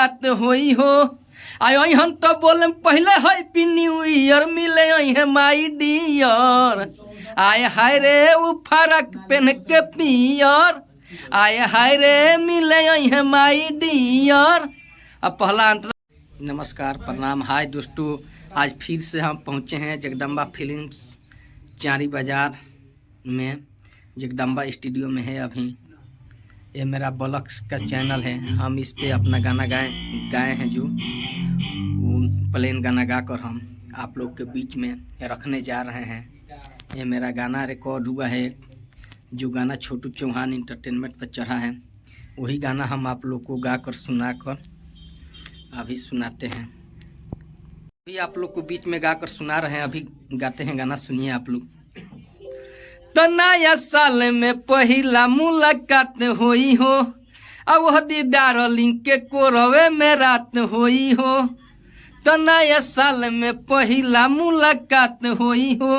मुलाकात होई हो। आई हम तो बोले पहले हैप्पी न्यू ईयर मिले है माई डियर। आय हाय रे उ फरक पहन के पियर। आय हाय रे मिले है माई डियर। अब पहला अंतर। नमस्कार प्रणाम हाय दोस्तों, आज फिर से हम पहुँचे हैं जगदम्बा फिल्म्स चारी बाज़ार में। जगदम्बा स्टूडियो में है अभी। ये मेरा ब्लॉग्स का चैनल है, हम इस पे अपना गाना गाए हैं जो वो प्लेन गाना गाकर हम आप लोग के बीच में रखने जा रहे हैं। ये मेरा गाना रिकॉर्ड हुआ है, जो गाना छोटू चौहान इंटरटेनमेंट पर चढ़ा है, वही गाना हम आप लोग को गाकर सुनाकर अभी सुनाते हैं। अभी आप लोग को बीच में गाकर सुना रहे हैं, अभी गाते हैं गाना, सुनिए आप लोग। तो नया साल में पहला मुलाकात होई हो, अब वह डार्लिंग के कोरवे में रात होई हो। तो नया साल में पहला मुलाकात होई हो,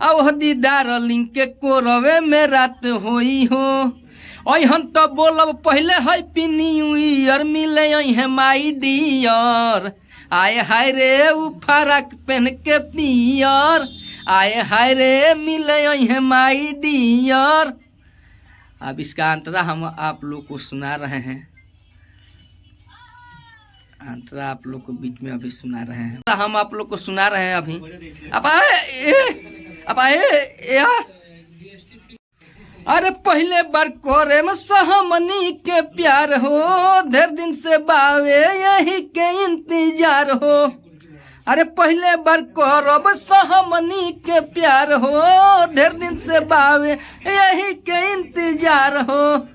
अब वह डार्लिंग के कोरवे में रात होई हो। और हम तो बोलब पहले हैप्पी न्यू ईयर मिले है माई डियर। आए हाय रे उ फरक पहन के पियर। आए हाय रे मिले है माई डियर। अब इसका अंतरा हम आप लोग को सुना रहे हैं, अंतरा आप लोग को बीच में अभी सुना रहे हैं, हम आप लोग को सुना रहे हैं अभी। अब आए अरे पहले बार कोरे में सहमनी के प्यार हो, ढेर दिन से बावे यही के इंतजार हो। अरे पहले बार करब सहमनी के प्यार हो, ढेर दिन से बावे यही के इंतजार हो।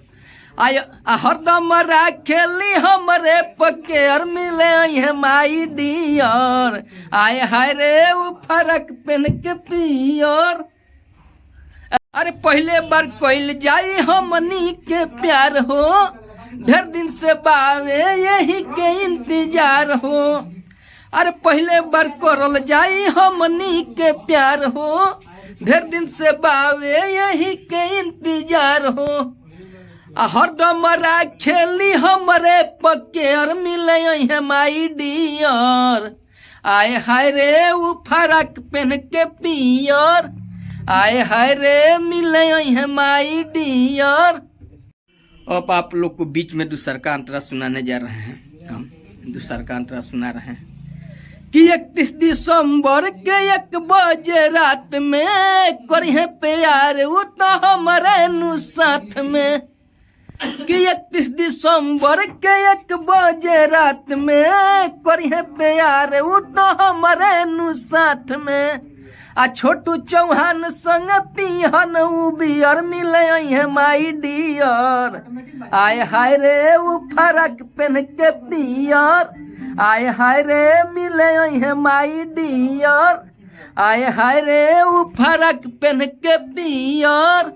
आय हरदम राखेली हमरे पकेर मिले है माई डियर। आय हाय रे उ फरक पहन के पियर। अरे पहले बार कोइल जाई हमनी के प्यार हो, ढेर दिन से बावे यही के इंतजार हो। अरे पहले बार करल जाई हमनी के प्यार हो, ढेर दिन से बावे यही के इंतजार हो। हरदम राखेली हमरे पकेर मिले है माई डियर। आय हाय रे उ फरक पहन के पियर। आय हाय रे मिले है माई डियर। अब आप लोग को बीच में दूसरा का अंतरा सुनाने जा रहे हैं, हम दूसरा का अंतरा सुना रहे हैं कि 31 दिसंबर के 1 बजे रात में करिए प्यार वो तो हमारे नु साथ में। कि 31 दिसंबर के 1 बजे रात में करिए प्यार वो तो हमारे नु साथ में। आ छोटू चौहान संग पिहन उ बियर मिले है माई डियर। आय हाय रे उ फरक पहन के पियर। आय हाय रे मिले है माई डियर। आय हाय रे उ फरक पहन के पियर।